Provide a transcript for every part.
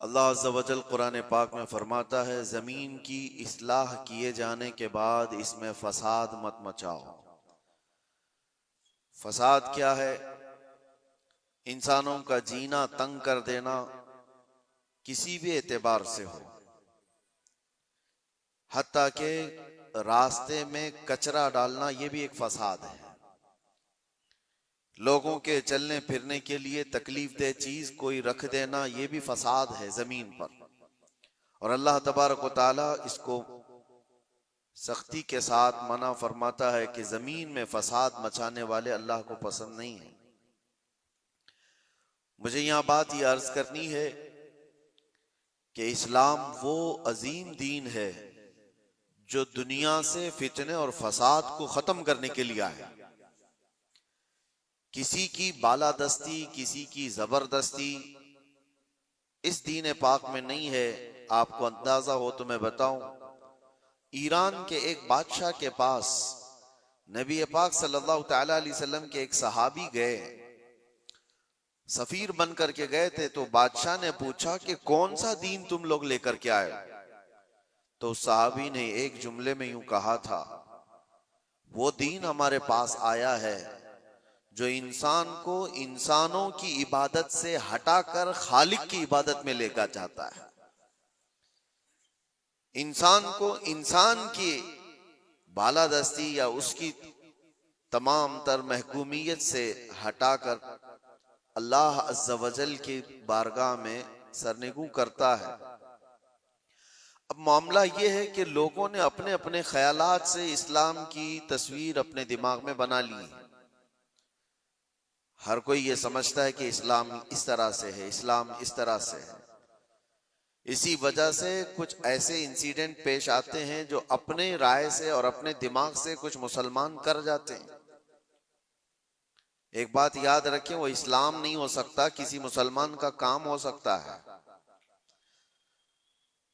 अल्लाह अज़्ज़ा वजल कुरान पाक में फरमाता है, जमीन की इस्लाह किए जाने के बाद इसमें फसाद मत मचाओ। फसाद क्या है? इंसानों का जीना तंग कर देना, किसी भी एतबार से हो, हत्ता के रास्ते में कचरा डालना, ये भी एक फसाद है। लोगों के चलने फिरने के लिए तकलीफ दे चीज कोई रख देना, ये भी फसाद है जमीन पर। और अल्लाह तबारक व तआला इसको सख्ती के साथ मना फरमाता है कि जमीन में फसाद मचाने वाले अल्लाह को पसंद नहीं है। मुझे यहां बात ये अर्ज करनी है कि इस्लाम वो अजीम दीन है जो दुनिया से फितने और फसाद को खत्म करने के लिए आया। किसी की बालादस्ती, किसी की जबरदस्ती इस दीन पाक में नहीं है। आपको अंदाजा हो तो मैं बताऊं, ईरान के एक बादशाह के पास नबी पाक सल्लल्लाहु तआला अलैहि वसल्लम के एक सहाबी गए, सफीर बन करके गए थे। तो बादशाह ने पूछा कि कौन सा दीन तुम लोग लेकर के आए? तो सहाबी ने एक जुमले में यूं कहा था, वो दीन हमारे पास आया है जो इंसान को इंसानों की इबादत से हटाकर खालिक की इबादत में लेकर जाता है। इंसान को इंसान की बालादस्ती या उसकी तमाम तर महकूमियत से हटाकर अल्लाह अज़्ज़ा वजल की बारगाह में सरनिगू करता है। अब मामला यह है कि लोगों ने अपने अपने ख्यालात से इस्लाम की तस्वीर अपने दिमाग में बना ली है। हर कोई ये समझता है कि इस्लाम इस तरह से है, इस्लाम इस तरह से है। इसी वजह से कुछ ऐसे इंसिडेंट पेश आते हैं जो अपने राय से और अपने दिमाग से कुछ मुसलमान कर जाते हैं। एक बात याद रखें, वो इस्लाम नहीं हो सकता, किसी मुसलमान का काम हो सकता है।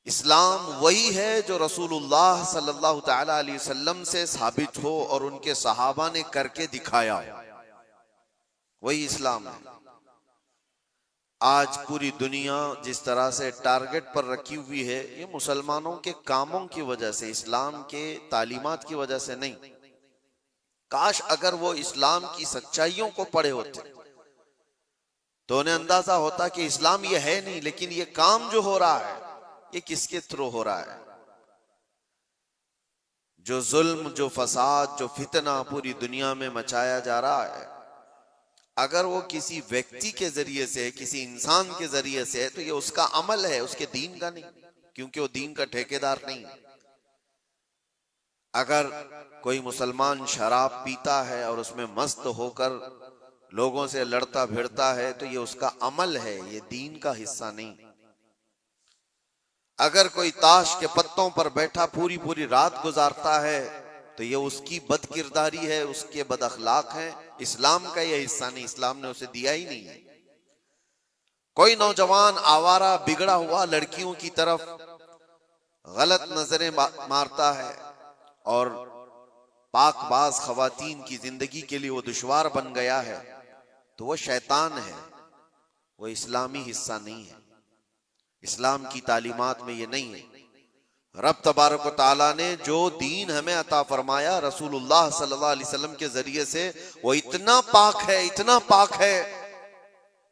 इस्लाम वही है जो रसूलुल्लाह सल्लल्लाहु तआला अलैहि वसल्लम से साबित हो और उनके सहाबा ने करके दिखाया, वही इस्लाम है। आज पूरी दुनिया जिस तरह से टारगेट पर रखी हुई है, ये मुसलमानों के कामों की वजह से, इस्लाम के तालीमात की वजह से नहीं। काश अगर वो इस्लाम की सच्चाइयों को पढ़े होते तो उन्हें अंदाजा होता कि इस्लाम ये है नहीं, लेकिन ये काम जो हो रहा है ये किसके थ्रू हो रहा है। जो जुल्म, जो फसाद, जो फितना पूरी दुनिया में मचाया जा रहा है, अगर वो किसी व्यक्ति के जरिए से, किसी इंसान के जरिए से है तो ये उसका अमल है, उसके दीन का नहीं, क्योंकि वो दीन का ठेकेदार नहीं। अगर कोई मुसलमान शराब पीता है और उसमें मस्त होकर लोगों से लड़ता भिड़ता है तो ये उसका अमल है, ये दीन का हिस्सा नहीं। अगर कोई ताश के पत्तों पर बैठा पूरी पूरी रात गुजारता है तो ये उसकी बदकिरदारी है, उसके बद अखलाक है, इस्लाम का ये हिस्सा नहीं, इस्लाम ने उसे दिया ही नहीं है। कोई नौजवान आवारा बिगड़ा हुआ लड़कियों की तरफ गलत नजरें मारता है और पाकबाज खवातीन की जिंदगी के लिए वो दुश्वार बन गया है, तो वो शैतान है, वो इस्लामी हिस्सा नहीं है। इस्लाम की तालीमात में ये नहीं है। रब तबारक व तआला ने जो दीन हमें अता फरमाया रसूलुल्लाह सल्लल्लाहु अलैहि वसल्लम के जरिए से, वो इतना पाक है, इतना पाक है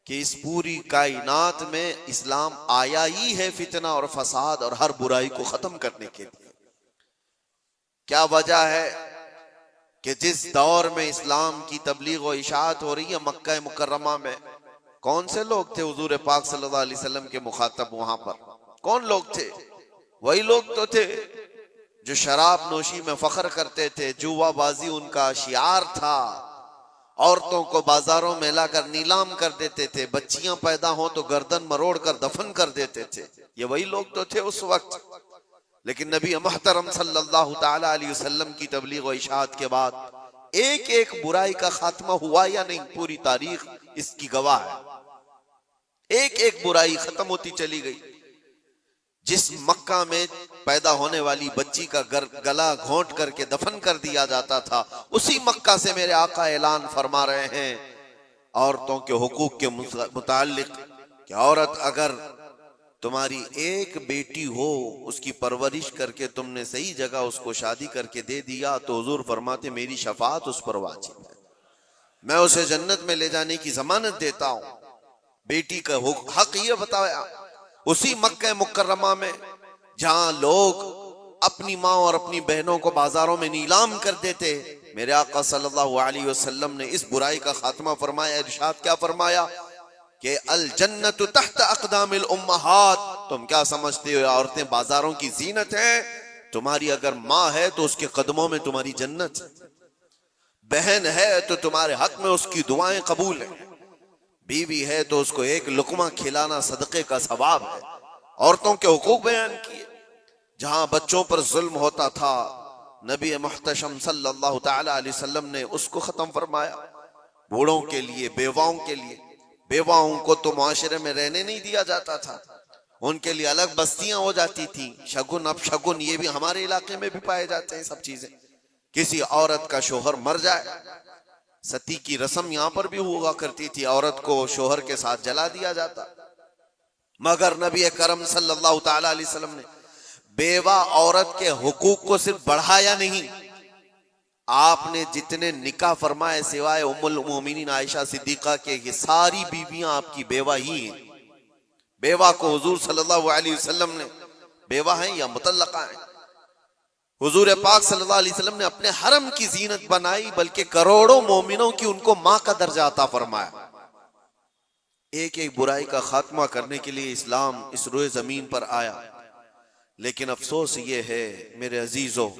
कि इस पूरी कायनात में इस्लाम आया ही है फितना और फसाद और हर बुराई को खत्म करने के लिए। क्या वजह है कि जिस दौर में इस्लाम की तबलीग और इशाअत हो रही है मक्का मुकर्रमा में, कौन से लोग थे हुजूर पाक सल्लल्लाहु अलैहि वसल्लम के मुखातब? वहां पर कौन लोग थे? वही लोग तो थे जो शराब नोशी में फख्र करते थे, जुआबाजी उनका शियार था, औरतों को बाजारों में लाकर नीलाम कर देते थे, बच्चियां पैदा हो तो गर्दन मरोड़ कर दफन कर देते थे। ये वही लोग तो थे उस वक्त। लेकिन नबी मुहतरम सल्लल्लाहु तआला अलैहि वसल्लम की तबलीग और इशाअत के बाद एक एक बुराई का खात्मा हुआ या नहीं, पूरी तारीख इसकी गवाह है। एक एक बुराई खत्म होती चली गई। जिस मक्का में पैदा होने वाली बच्ची का गला घोंट करके दफन कर दिया जाता था, उसी मक्का से मेरे आका ऐलान फरमा रहे हैं औरतों के हुकूक के मुताल्लिक कि औरत अगर तुम्हारी एक बेटी हो, उसकी परवरिश करके तुमने सही जगह उसको शादी करके दे दिया, तो हुजूर फरमाते मेरी शफाअत उस पर वाजिब है, मैं उसे जन्नत में ले जाने की जमानत देता हूं। बेटी का हक ये बताया उसी मक्का मुकर्रमा में जहां लोग अपनी माँ और अपनी बहनों को बाजारों में नीलाम कर देते। मेरे आका सल्लल्लाहु अलैहि वसल्लम ने इस बुराई का खात्मा फरमाया। इरशाद क्या फरमाया कि अल जन्नतु तहत अक़दामिल उम्महात। तुम क्या समझते हो औरतें बाजारों की जीनत है? तुम्हारी अगर माँ है तो उसके कदमों में तुम्हारी जन्नत है, बहन है तो तुम्हारे हक में उसकी दुआएं कबूल है, बीवी है तो उसको एक लुकमा खिलाना सदक़े का सवाब है। औरतों के हुकूक बयान किए। जहां बच्चों पर जुल्म होता था, नबी मुहतशम सल्लल्लाहु तआला अलैहि वसल्लम ने उसको खत्म फरमाया। बूढ़ों के लिए, बेवाओं के लिए, बेवाओं को तो मुआशरे में रहने नहीं दिया जाता था, उनके लिए अलग बस्तियां हो जाती थी। शगुन अब शगुन ये भी हमारे इलाके में भी पाए जाते हैं सब चीजें। किसी औरत का शोहर मर जाए, सती की रस्म यहां पर भी हुआ करती थी, औरत को शोहर के साथ जला दिया जाता। मगर नबी करम सल्लल्लाहु तआला अलैहि वसल्लम ने बेवा औरत के हुकूक को सिर्फ बढ़ाया नहीं, आपने जितने निकाह फरमाए सिवाय उम्मुल मोमिनीन आयशा सिद्दीका के, ये सारी बीवियां आपकी बेवा ही हैं। बेवा को हुजूर सल्लल्लाहु अलैहि वसल्लम ने, बेवा हैं या मुतल्लका हैं, हुजूर पाक सल्लल्लाहु अलैहि वसल्लम ने अपने हरम की जीनत बनाई, बल्कि करोड़ों मोमिनों की उनको मां का दर्जा अता फरमाया। एक एक बुराई का खात्मा करने के लिए इस्लाम इस रोए जमीन पर आया। लेकिन अफसोस ये है मेरे अजीजों,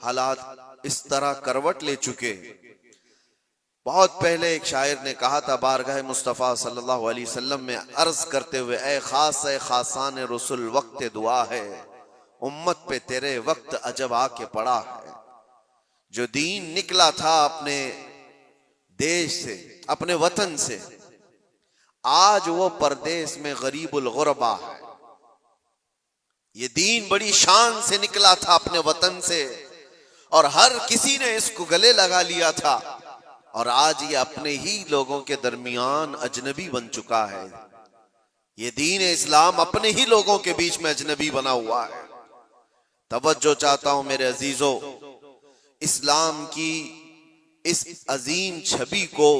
हालात इस तरह करवट ले चुके। बहुत पहले एक शायर ने कहा था बारगाह मुस्तफ़ा सल्लल्लाहु अलैहि वसल्लम में अर्ज करते हुए, ए खासान रसूल वक्त दुआ है, उम्मत पे तेरे वक्त अजब आके पड़ा है। जो दीन निकला था अपने देश से, अपने वतन से, आज वो परदेश में गरीबुल गुरबा है। ये दीन बड़ी शान से निकला था अपने वतन से, और हर किसी ने इसको गले लगा लिया था, और आज ये अपने ही लोगों के दरमियान अजनबी बन चुका है। ये दीन इस्लाम अपने ही लोगों के बीच में अजनबी बना हुआ है। तवज्जो चाहता हूं मेरे अजीजों, इस्लाम की इस अजीम छवि को,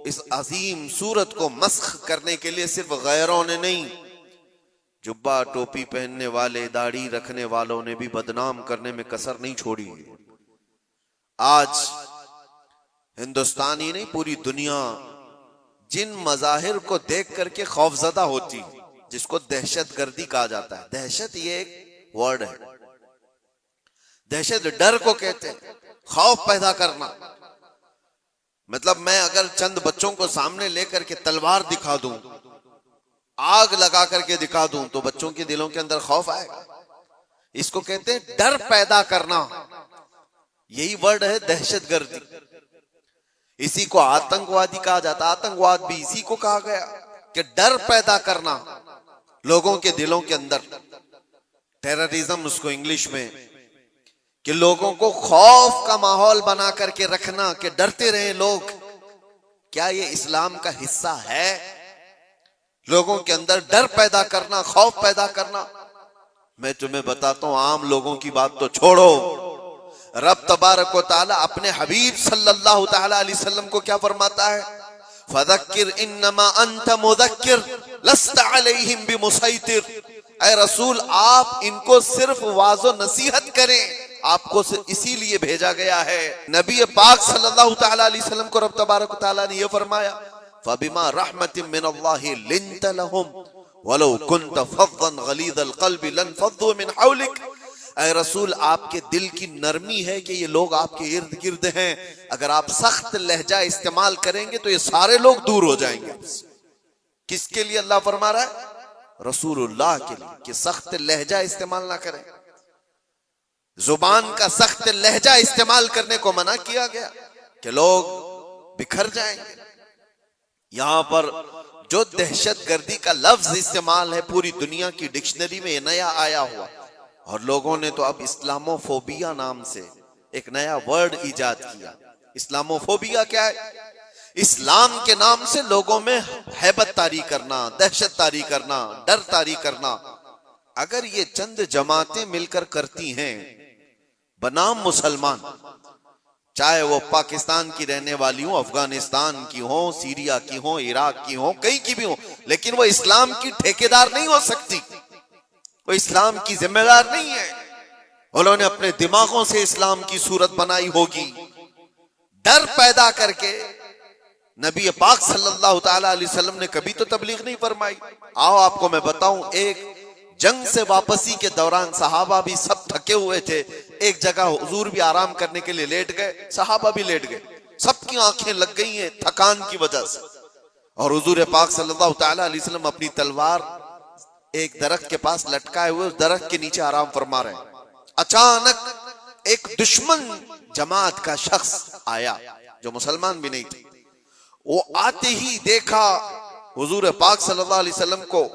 इस अजीम सूरत को मस्ख करने के लिए सिर्फ गैरों ने नहीं, जुब्बा टोपी पहनने वाले, दाढ़ी रखने वालों ने भी बदनाम करने में कसर नहीं छोड़ी। आज हिंदुस्तान ही नहीं, पूरी दुनिया जिन मजाहिर को देख करके खौफजदा होती, जिसको दहशतगर्दी कहा जाता है। दहशत ये एक वर्ड है, दहशत डर को कहते हैं, खौफ पैदा करना। मतलब मैं अगर चंद बच्चों को सामने लेकर के तलवार दिखा दूं, आग लगा करके दिखा दूं, तो बच्चों के दिलों के अंदर खौफ आएगा। इसको कहते हैं डर पैदा करना, यही वर्ड है दहशतगर्दी। इसी को आतंकवादी कहा जाता है। आतंकवाद भी इसी को कहा गया कि डर पैदा करना लोगों के दिलों के अंदर। टेररिज्म उसको इंग्लिश में, कि लोगों को खौफ का माहौल बना करके रखना, कि डरते रहे लोग। क्या ये इस्लाम का हिस्सा है? लोगों के अंदर डर पैदा करना, खौफ पैदा करना। मैं तुम्हें बताता हूं, आम लोगों की बात तो छोड़ो, रब तबारक व तआला अपने हबीब सल्लल्लाहु तआला अलैहि वसल्लम को क्या फरमाता है? फदक्किर इन्नमा अंत मुदक्किर लस्त अलैहिम बिमुसैतिर। ऐ रसूल, आप इनको सिर्फ वाज़ो नसीहत करें, आपको इसीलिए भेजा गया है। नबी पाक सल्लल्लाहु तआला अलैहि वसल्लम को रब तबारक व तआला ने यह फरमाया, फबिमा रहमतिन मिनल्लाहि लिंत लहुम वलौ कुंत फज़्ज़न गलीज़ल क़ल्बि लनफ़ज़्ज़ू मिन हौलिक। ऐ रसूल, आपके दिल की नरमी है कि ये लोग आपके इर्द गिर्द हैं, अगर आप सख्त लहजा इस्तेमाल करेंगे तो ये सारे लोग दूर हो जाएंगे। किसके लिए अल्लाह फरमा रहा है? रसूलुल्लाह के लिए, कि सख्त लहजा इस्तेमाल ना करें। जुबान का सख्त लहजा इस्तेमाल करने को मना किया गया कि लोग बिखर जाएंगे। यहां पर जो दहशतगर्दी का लफ्ज इस्तेमाल है, पूरी दुनिया की डिक्शनरी में नया आया हुआ, और लोगों ने तो अब इस्लामोफोबिया नाम से एक नया वर्ड इजाद किया। इस्लामोफोबिया क्या है? इस्लाम के नाम से लोगों में हैबत तारी करना, दहशत तारी करना, डर तारी करना। अगर ये चंद जमातें मिलकर करती हैं बनाम मुसलमान, चाहे वो पाकिस्तान की रहने वाली हो, अफगानिस्तान की हो, सीरिया की हो, इराक की हो, कहीं की भी हो, लेकिन वो इस्लाम की ठेकेदार नहीं हो सकती, वो इस्लाम की जिम्मेदार नहीं है। उन्होंने अपने दिमागों से इस्लाम की सूरत बनाई होगी, डर पैदा करके। नबी पाक सल्लल्लाहु ताला अलैहि वसल्लम ने कभी तो तबलीग नहीं फरमाई। आओ आपको मैं बताऊं, एक जंग से वापसी के दौरान सहाबा भी सब थके हुए थे, एक जगह हुजूर भी आराम करने के लिए लेट गए, सहाबा भी लेट गए, सबकी आंखें लग गई हैं थकान की वजह से। और हुजूर पाक सल्लल्लाहु ताला अलैहि वसल्लम अपनी तलवार एक दरख्त के पास लटकाए हुए उस दरख्त के नीचे आराम फरमा रहे हैं। अचानक एक दुश्मन जमात का शख्स आया जो मुसलमान भी नहीं थे। वो आते ही देखा हुजूर पाक सल्लल्लाहु अलैहि वसल्लम को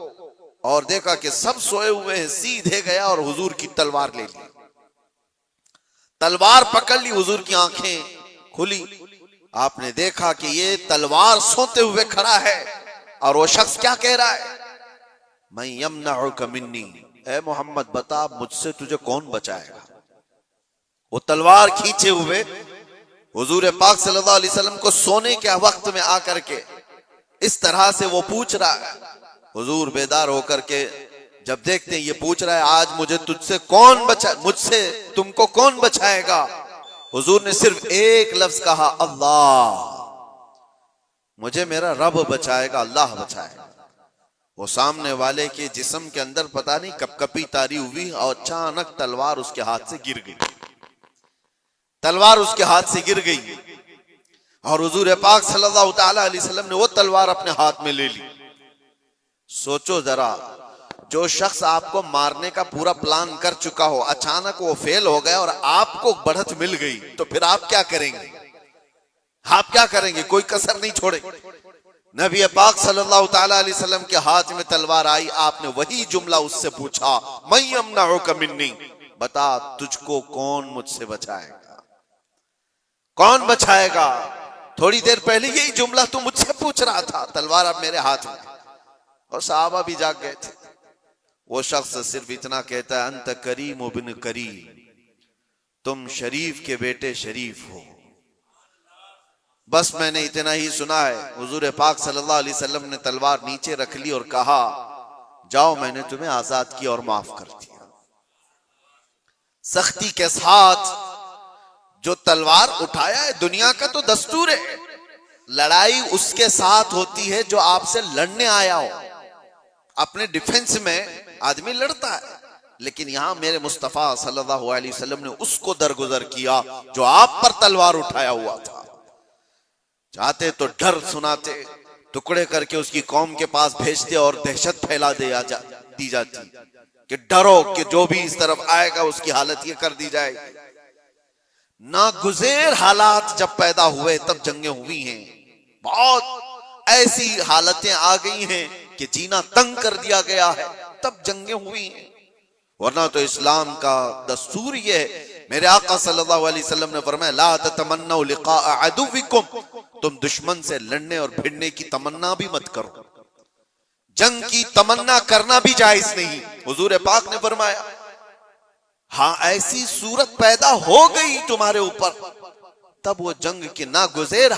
और देखा कि सब सोए हुए हैं, सीधे गया और हुजूर की तलवार ले ली, तलवार पकड़ ली, हुजूर की आंखें खुली। आपने देखा कि ये तलवार सोते हुए खड़ा है और वो शख्स क्या कह रहा है, मैं यमनउका मिन्नी, ए मोहम्मद बता मुझसे तुझे कौन बचाएगा। वो तलवार खींचे हुए हुजूर पाक सल्लल्लाहु अलैहि वसल्लम को सोने के वक्त में आकर के इस तरह से वो पूछ रहा है। हुजूर बेदार होकर के जब देखते हैं ये पूछ रहा है, आज मुझे तुझसे कौन बचा, मुझसे तुमको कौन बचाएगा। हुजूर ने सिर्फ एक लफ्ज कहा, अल्लाह, मुझे मेरा रब बचाएगा, अल्लाह बचाएगा। वो सामने वाले के जिस्म के अंदर पता नहीं कपकपी तारी हुई और अचानक तलवार उसके हाथ से गिर गई, तलवार उसके हाथ से गिर गई और हुजूर पाक सल्लल्लाहु ताला अलैहि वसल्लम ने वो तलवार अपने हाथ में ले ली। सोचो जरा, जो शख्स आपको मारने का पूरा प्लान कर चुका हो, अचानक वो फेल हो गया और आपको बढ़त मिल गई, तो फिर आप क्या करेंगे? आप क्या करेंगे? कोई कसर नहीं छोड़ेंगे। नबी पाक सल्लल्लाहु ताला अलैहि वसल्लम के हाथ में तलवार आई, आपने वही जुमला उससे पूछा, मैं यमनउका मिन्नी, बता तुझको कौन मुझसे बचाएगा, कौन बचाएगा। थोड़ी देर पहले यही जुमला तू मुझसे पूछ रहा था, तलवार अब मेरे हाथ में। और सहाबा भी जाग गए थे। वो शख्स सिर्फ इतना कहता है, अंत करीम बिन करीम, तुम शरीफ के बेटे शरीफ हो। बस मैंने इतना ही सुना है। हुजूर पाक सल्लल्लाहु अलैहि वसल्लम ने तलवार नीचे रख ली और कहा, जाओ मैंने तुम्हें आजाद किया और माफ कर दिया। सख्ती के साथ जो तलवार उठाया है, दुनिया का तो दस्तूर है, लड़ाई उसके साथ होती है जो आपसे लड़ने आया हो। अपने डिफेंस में आदमी लड़ता है, लेकिन यहां मेरे मुस्तफा सल्लल्लाहु अलैहि वसल्लम ने उसको दरगुजर किया जो आप पर तलवार उठाया हुआ था। चाहते तो डर सुनाते, टुकड़े करके उसकी कौम के पास भेजते और दहशत फैला दी जाती कि डरो कि जो भी इस तरफ आएगा उसकी हालत ये कर दी जाएगी। नागुज़ेर हालात जब पैदा हुए तब जंगें हुई हैं, बहुत ऐसी हालतें आ गई हैं कि जीना तंग कर दिया गया है, तब जंगें हुई हैं। वरना तो इस्लाम का दस्तूर ये है। मेरे आका सल्लल्लाहु अलैहि वसल्लम ने फरमाया, ला ततमन्नौ लिक़ा अदुविकुम, तुम दुश्मन से लड़ने और भिड़ने की तमन्ना भी मत करो। जंग की तमन्ना करना भी जायज नहीं। हुजूर पाक ने फरमाया, हाँ ऐसी सूरत पैदा हो गई तुम्हारे ऊपर, तब वो जंग की नागुज़ेर